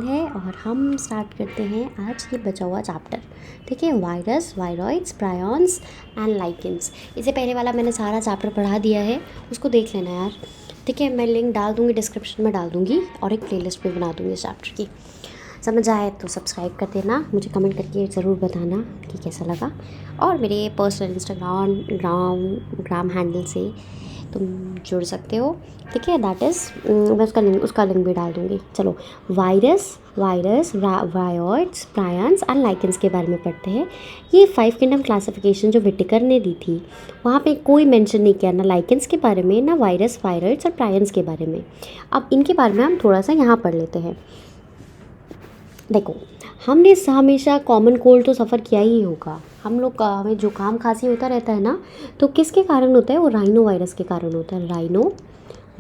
है और हम स्टार्ट करते हैं आज ये बचा हुआ चैप्टर। ठीक है, virus, viroids, prions and lichens. इससे पहले वाला मैंने सारा चैप्टर पढ़ा दिया है, उसको देख लेना यार। ठीक है, मैं लिंक डाल दूँगी, डिस्क्रिप्शन में डाल दूँगी और एक प्लेलिस्ट भी बना दूँगी इस चैप्टर की। समझ आए तो सब्सक्राइब कर देना, मुझे कमेंट करके ज़रूर बताना कि कैसा लगा। और मेरे पर्सनल इंस्टाग्राम हैंडल से तुम जुड़ सकते हो। ठीक है, दैट इज़ मैं उसका लिंक भी डाल दूँगी। चलो, virus, viroids, prions and lichens के बारे में पढ़ते हैं। ये 5 किंगडम क्लासिफिकेशन जो विटिकर ने दी थी, वहाँ पे कोई मेंशन नहीं किया, ना लाइकेंस के बारे में, ना वायरस, वायरॉइड्स और प्रायॉन्स के बारे में। अब इनके बारे में हम थोड़ा सा यहाँ पढ़ लेते हैं। देखो, हमने हमेशा कॉमन कोल्ड तो सफ़र किया ही होगा। हम लोग का हमें जुकाम खांसी होता रहता है ना, तो किसके कारण होता है? वो राइनो वायरस के कारण होता है। राइनो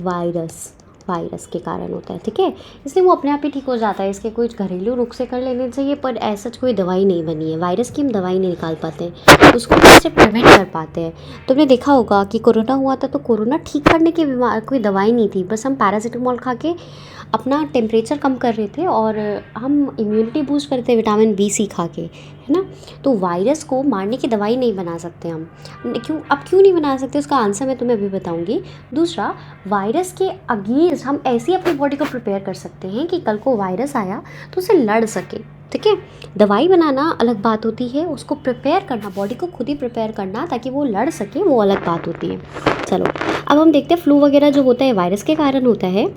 वायरस के कारण होता है। ठीक है, इसलिए वो अपने आप ही ठीक हो जाता है। इसके कुछ घरेलू नुस्खे कर लेने चाहिए, पर ऐसा कोई दवाई नहीं बनी है। वायरस की हम दवाई नहीं निकाल पाते हैं, उसको कैसे प्रिवेंट कर पाते हैं। तुमने देखा होगा कि कोरोना हुआ था, तो कोरोना ठीक करने की कोई दवाई नहीं थी, बस हम पैरासीटामोल खा के अपना टेम्परेचर कम कर रहे थे और हम इम्यूनिटी बूस्ट करते थे विटामिन B, C खा के, है ना। तो वायरस को मारने की दवाई नहीं बना सकते हम। क्यों नहीं बना सकते, उसका आंसर मैं तुम्हें अभी बताऊंगी। दूसरा, वायरस के अगेंस्ट हम ऐसे अपनी बॉडी को प्रिपेयर कर सकते हैं कि कल को वायरस आया तो उसे लड़ सके। ठीक है, दवाई बनाना अलग बात होती है, उसको प्रिपेयर करना, बॉडी को खुद ही प्रिपेयर करना ताकि वो लड़ सके, वो अलग बात होती है। चलो, अब हम देखते हैं फ्लू वगैरह जो होता है वायरस के कारण होता है।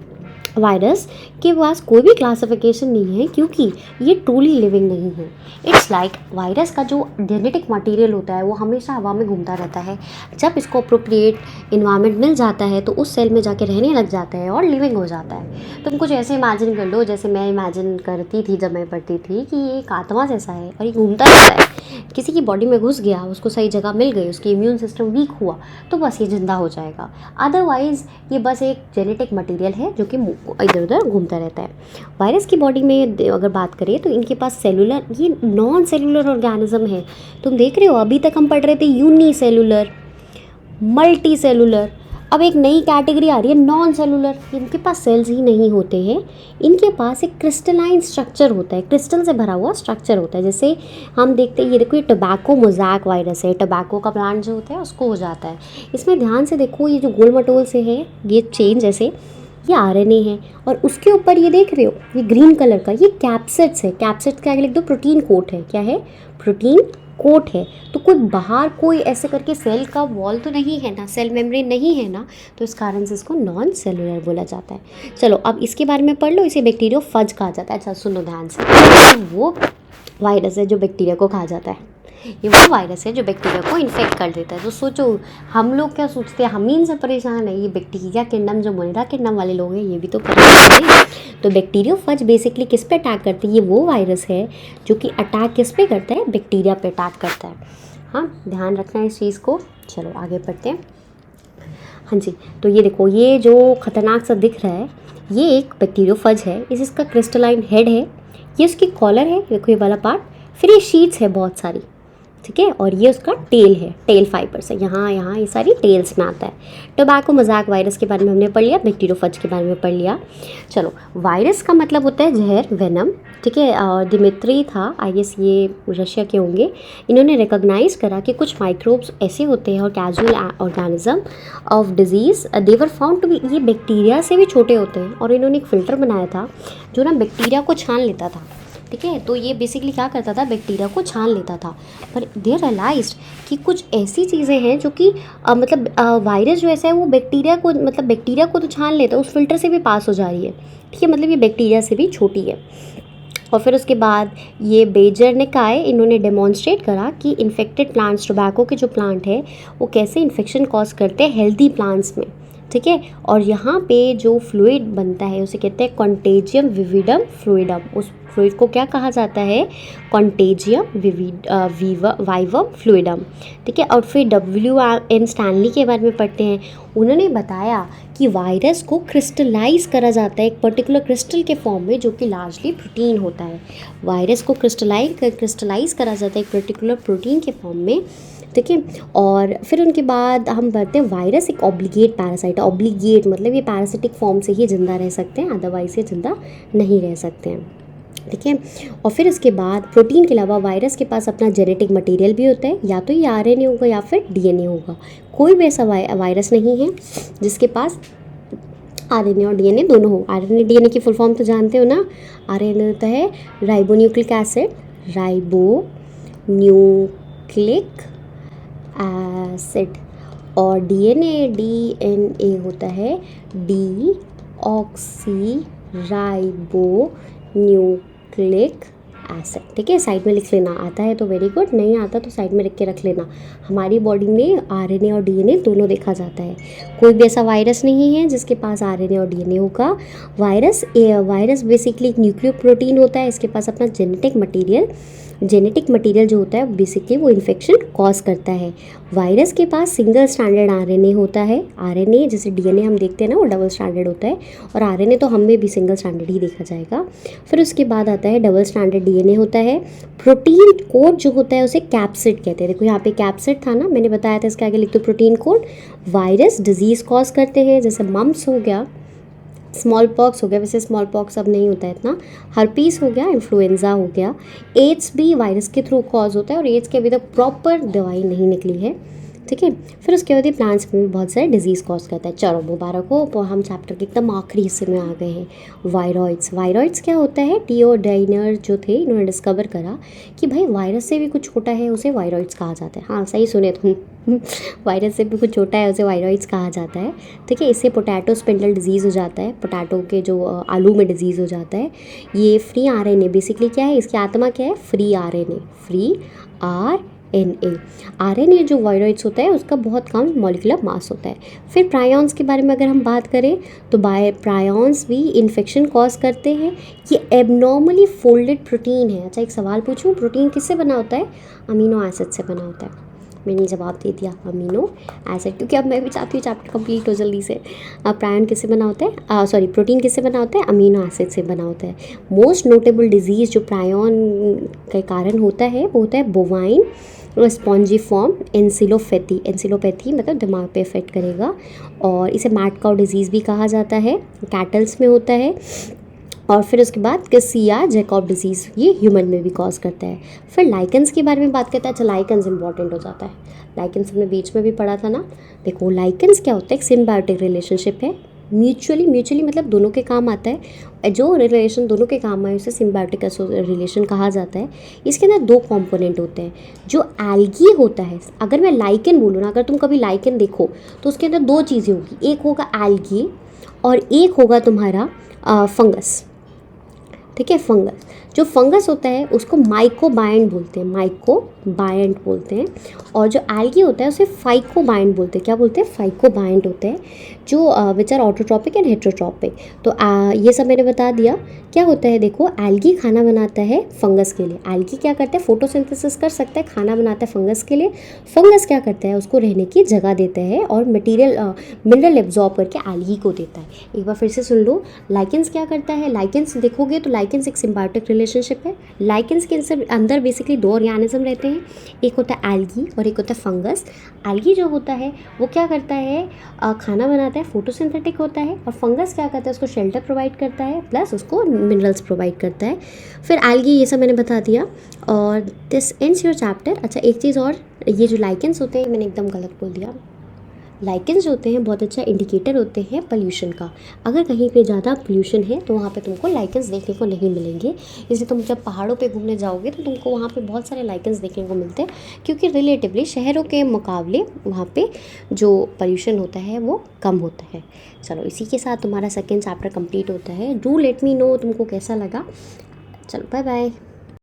वायरस के पास कोई भी क्लासिफिकेशन नहीं है क्योंकि ये ट्रूली लिविंग नहीं है। इट्स लाइक वायरस का जो जेनेटिक मटेरियल होता है वो हमेशा हवा में घूमता रहता है। जब इसको अप्रोप्रिएट इन्वायरमेंट मिल जाता है तो उस सेल में जाके रहने लग जाता है और लिविंग हो जाता है। तुम कुछ ऐसे इमेजिन कर लो, जैसे मैं इमेजिन करती थी जब मैं पढ़ती थी कि ये एक आत्मा जैसा है और ये घूमता रहता है। किसी की बॉडी में घुस गया, उसको सही जगह मिल गई, उसकी इम्यून सिस्टम वीक हुआ तो बस ये जिंदा हो जाएगा। अदरवाइज़ ये बस एक जेनेटिक मटेरियल है जो कि इधर उधर घूमता रहता है। वायरस की बॉडी में अगर बात करें तो इनके पास सेलुलर, ये नॉन सेलुलर ऑर्गेनिज्म है। तुम देख रहे हो, अभी तक हम पढ़ रहे थे यूनिसेलुलर, मल्टी सेलुलर, अब एक नई कैटेगरी आ रही है नॉन सेलुलर। इनके पास सेल्स ही नहीं होते हैं, इनके पास एक क्रिस्टलाइन स्ट्रक्चर होता है, क्रिस्टल से भरा हुआ स्ट्रक्चर होता है। जैसे हम देखते हैं, ये देखो, ये टोबैको मोज़ैक वायरस है। टोबैको का प्लांट जो होता है उसको हो जाता है। इसमें ध्यान से देखो, ये जो गोल मटोल से है, ये चेन जैसे, ये RNA है और उसके ऊपर ये देख रहे हो, ये ग्रीन कलर का, ये कैप्सिड्स है। कैप्सिड्स के आगे लिख दो प्रोटीन कोट है। क्या है? प्रोटीन कोट है। तो कोई बाहर कोई ऐसे करके सेल का वॉल तो नहीं है ना, सेल मेम्ब्रेन नहीं है ना, तो इस कारण से इसको नॉन सेलुलर बोला जाता है। चलो, अब इसके बारे में पढ़ लो। इसे बैक्टीरियोफेज कहा जाता है। अच्छा सुनो ध्यान से, वो वायरस है जो बैक्टीरिया को खा जाता है। ये वो वायरस है जो बैक्टीरिया को इन्फेक्ट कर देता है। तो सोचो, हम लोग क्या सोचते हैं, हम ही इनसे परेशान है। ये बैक्टीरिया किंगडम, जो मोनिरा किंगडम वाले लोग हैं, ये भी तो परेशान है। तो बैक्टीरियोफेज बेसिकली किस पे अटैक करती है? ये वो वायरस है जो कि अटैक किस पे करता है? बैक्टीरिया पे अटैक करता है। हाँ, ध्यान रखना है इस चीज़ को। चलो आगे बढ़ते हैं। हाँ जी, तो ये देखो, ये जो खतरनाक सा दिख रहा है, ये एक बैक्टीरियोफेज है। इसका क्रिस्टलाइन हेड है, ये उसकी कॉलर है, देखो ये वाला पार्ट। फिर ये शीट्स है बहुत सारी, ठीक है, और ये उसका टेल है, टेल फाइबर्स है। यहाँ ये सारी टेल्स में आता है। टोबैको मोज़ैक वायरस के बारे में हमने पढ़ लिया, बैक्टीरियोफेज के बारे में पढ़ लिया। चलो, वायरस का मतलब होता है जहर, वेनम। ठीक है, और दिमित्री था, आई गेस ये रशिया के होंगे। इन्होंने रिकॉग्नाइज़ करा कि कुछ माइक्रोब्स ऐसे होते हैं और casual organism of disease, they were found to be, ये बैक्टीरिया से भी छोटे होते हैं। और इन्होंने एक फ़िल्टर बनाया था जो ना बैक्टीरिया को छान लेता था। ठीक है, तो ये बेसिकली क्या करता था, बैक्टीरिया को छान लेता था। पर दे रियलाइज्ड कि कुछ ऐसी चीज़ें हैं जो कि वायरस जो ऐसा है वो बैक्टीरिया को तो छान लेता है, उस फिल्टर से भी पास हो जा रही है। ठीक है, मतलब ये बैक्टीरिया से भी छोटी है। और फिर उसके बाद ये बेजर ने कहा है, इन्होंने डेमोन्स्ट्रेट करा कि इन्फेक्टेड प्लांट्स, टोबैको के जो प्लांट है वो कैसे इन्फेक्शन कॉज करते हैं हेल्दी प्लांट्स में। ठीक है, और यहाँ पे जो फ्लूइड बनता है उसे कहते हैं कॉन्टेजियम विविडम फ्लूइडम। उस फ्लूइड को क्या कहा जाता है? Contagium vivum fluidum. ठीक है, और फिर WM स्टैनली के बारे में पढ़ते हैं। उन्होंने बताया कि वायरस को क्रिस्टलाइज करा जाता है एक पर्टिकुलर क्रिस्टल के फॉर्म में, जो कि लार्जली प्रोटीन होता है। वायरस को क्रिस्टलाइज करा जाता है एक पर्टिकुलर प्रोटीन के फॉर्म में। ठीक है, और फिर उनके बाद हम बढ़ते हैं, वायरस एक ऑब्लिगेट पैरासाइट है। ऑब्लिगेट मतलब ये पैरासिटिक फॉर्म से ही जिंदा रह सकते हैं, अदरवाइज ये जिंदा नहीं रह सकते हैं। ठीक है। और फिर उसके बाद प्रोटीन के अलावा वायरस के पास अपना जेनेटिक मटेरियल भी होता है, या तो ये आरएनए होगा या फिर डीएनए होगा। कोई भी ऐसा वायरस नहीं है जिसके पास आरएनए और डीएनए दोनों हो। आरएनए डीएनए की फुल फॉर्म तो जानते हो ना, आरएनए होता है राइबोन्यूक्लिक एसिड, राइबोन्यूक्लिक एसिड, और डीएनए होता है डी ऑक्सी राइबोन्यूक्लिक एसिड। ठीक है, साइड में लिख लेना। आता है तो वेरी गुड, नहीं आता तो साइड में लिख के रख लेना। हमारी बॉडी में आरएनए और डीएनए दोनों देखा जाता है। कोई भी ऐसा वायरस नहीं है जिसके पास आरएनए और डीएनए होगा। वायरस बेसिकली एक न्यूक्लियो प्रोटीन होता है, इसके पास अपना जेनेटिक मटेरियल जो होता है बेसिकली वो इन्फेक्शन कॉज करता है। वायरस के पास सिंगल स्टैंडर्ड आरएनए होता है। आरएनए जैसे डीएनए हम देखते हैं ना, वो डबल स्टैंडर्ड होता है, और आरएनए तो हम में भी सिंगल स्टैंडर्ड ही देखा जाएगा। फिर उसके बाद आता है डबल स्टैंडर्ड डीएनए होता है। प्रोटीन कोड जो होता है उसे कैप्सिड कहते हैं। देखो यहाँ पे कैप्सिड था ना, मैंने बताया था, इसके आगे लिख दो protein code. Virus disease cause करते हैं, जैसे मम्प्स हो गया, स्मॉल पॉक्स हो गया, वैसे स्मॉल पॉक्स अब नहीं होता है इतना, हर्पीस हो गया, इन्फ्लुएंजा हो गया, एड्स भी वायरस के थ्रू कॉज होता है, और एड्स की अभी तक प्रॉपर दवाई नहीं निकली है। ठीक है, फिर उसके बाद ये प्लांट्स में भी बहुत सारे डिजीज़ कॉज करता है। चलो मुबारक हो, तो हम चैप्टर के एकदम आखिरी हिस्से में आ गए हैं। वायरॉइड्स क्या होता है? टीओ डाइनर जो थे, इन्होंने डिस्कवर करा कि भाई वायरस से भी कुछ छोटा है, उसे वायरॉइड्स कहा जाता है। हाँ सही सुने तुम वायरस से भी कुछ छोटा है, उसे वायरॉइड्स कहा जाता है। ठीक है, इससे पोटैटो स्पिंडल डिजीज़ हो जाता है, पोटैटो के जो आलू में डिजीज़ हो जाता है। ये फ्री आरएनए बेसिकली क्या है, इसकी आत्मा क्या है? फ्री आरएनए, फ्री आरएनए जो वायरॉइड्स होता है उसका बहुत कम मॉलिक्यूलर मास होता है। फिर प्रायॉन्स के बारे में अगर हम बात करें तो प्रायॉन्स भी इन्फेक्शन कॉज करते हैं। ये एबनॉर्मली फोल्डेड प्रोटीन है। अच्छा एक सवाल पूछूं, प्रोटीन किससे बना होता है? अमीनो एसिड से बना होता है। मैंने जवाब दे दिया, अमीनो एसिड, क्योंकि अब मैं भी चाहती हूँ चैप्टर कंप्लीट हो जल्दी से। प्रायन किससे बना होता है, प्रोटीन किससे बना होता है? अमीनो एसिड से बना होता है। मोस्ट नोटेबल डिजीज़ जो प्रायन के कारण होता है वो होता है बोवाइन स्पॉन्जीफॉर्म एंसिलोपैथी मतलब दिमाग पे इफेक्ट करेगा, और इसे मैड काउ डिजीज़ भी कहा जाता है, कैटल्स में होता है। और फिर उसके बाद कसिया जैकॉब डिजीज़, ये ह्यूमन में भी कॉज करता है। फिर लाइकन्स के बारे में बात करता है। अच्छा लाइकन्स इंपॉर्टेंट हो जाता है, लाइकन्स हमने बीच में भी पढ़ा था ना। देखो लाइकन्स क्या होता है? एक सिम्बायोटिक रिलेशनशिप है, म्यूचुअली मतलब दोनों के काम आता है। जो रिलेशन दोनों के काम आए उसे सिम्बायोटिक रिलेशन कहा जाता है। इसके अंदर दो कंपोनेंट होते हैं। जो एल्गी होता है, अगर मैं लाइकन बोलूँ ना, अगर तुम कभी लाइकन देखो तो उसके अंदर दो चीज़ें होगी, एक होगा एल्गी और एक होगा तुम्हारा फंगस। ठीक है, फंगस, जो फंगस होता है उसको माइकोबायंट बोलते हैं, और जो एल्गी होता है उसे फाइकोबायंट बोलते हैं। क्या बोलते हैं? फाइकोबायंट होते हैं, जो which are autotrophic and heterotrophic. तो ये सब मैंने बता दिया। क्या होता है, देखो एल्गी खाना बनाता है फंगस के लिए। एल्गी क्या करता है? फोटोसिंथेसिस कर सकता है, खाना बनाता है फंगस के लिए। फंगस क्या करता है? उसको रहने की जगह देता है और मिनरल एब्जॉर्ब करके एल्गी को देता है। एक बार फिर से सुन लो, लाइकेंस क्या करता है? लाइकेंस देखोगे तो लाइकेंस एक सिम्बायोटिक रिलेशनशिप है। लाइकेंस के अंदर बेसिकली दो ऑर्गेनिज्म रहते हैं, एक होता है एल्गी और एक होता है फंगस। एल्गी जो होता है वो क्या करता है? खाना बनाता है, फोटोसिंथेटिक होता है, और फंगस क्या करता है? उसको शेल्टर प्रोवाइड करता है प्लस उसको मिनरल्स प्रोवाइड करता है। फिर एल्गी, ये सब मैंने बता दिया और दिस एंड्स योर चैप्टर। अच्छा एक चीज़ और, ये जो लाइकेंस होते हैं, मैंने एकदम गलत बोल दिया। लाइकेंस जो होते हैं बहुत अच्छा इंडिकेटर होते हैं पोल्यूशन का। अगर कहीं पे ज़्यादा पोल्यूशन है तो वहाँ पे तुमको लाइकेंस देखने को नहीं मिलेंगे। इसलिए तुम जब पहाड़ों पे घूमने जाओगे तो तुमको वहाँ पे बहुत सारे लाइकेंस देखने को मिलते हैं, क्योंकि रिलेटिवली शहरों के मुकाबले वहाँ पे जो पोल्यूशन होता है वो कम होता है। चलो इसी के साथ तुम्हारा सेकेंड चैप्टर कंप्लीट होता है। डू लेट मी नो तुमको कैसा लगा। चलो बाय बाय।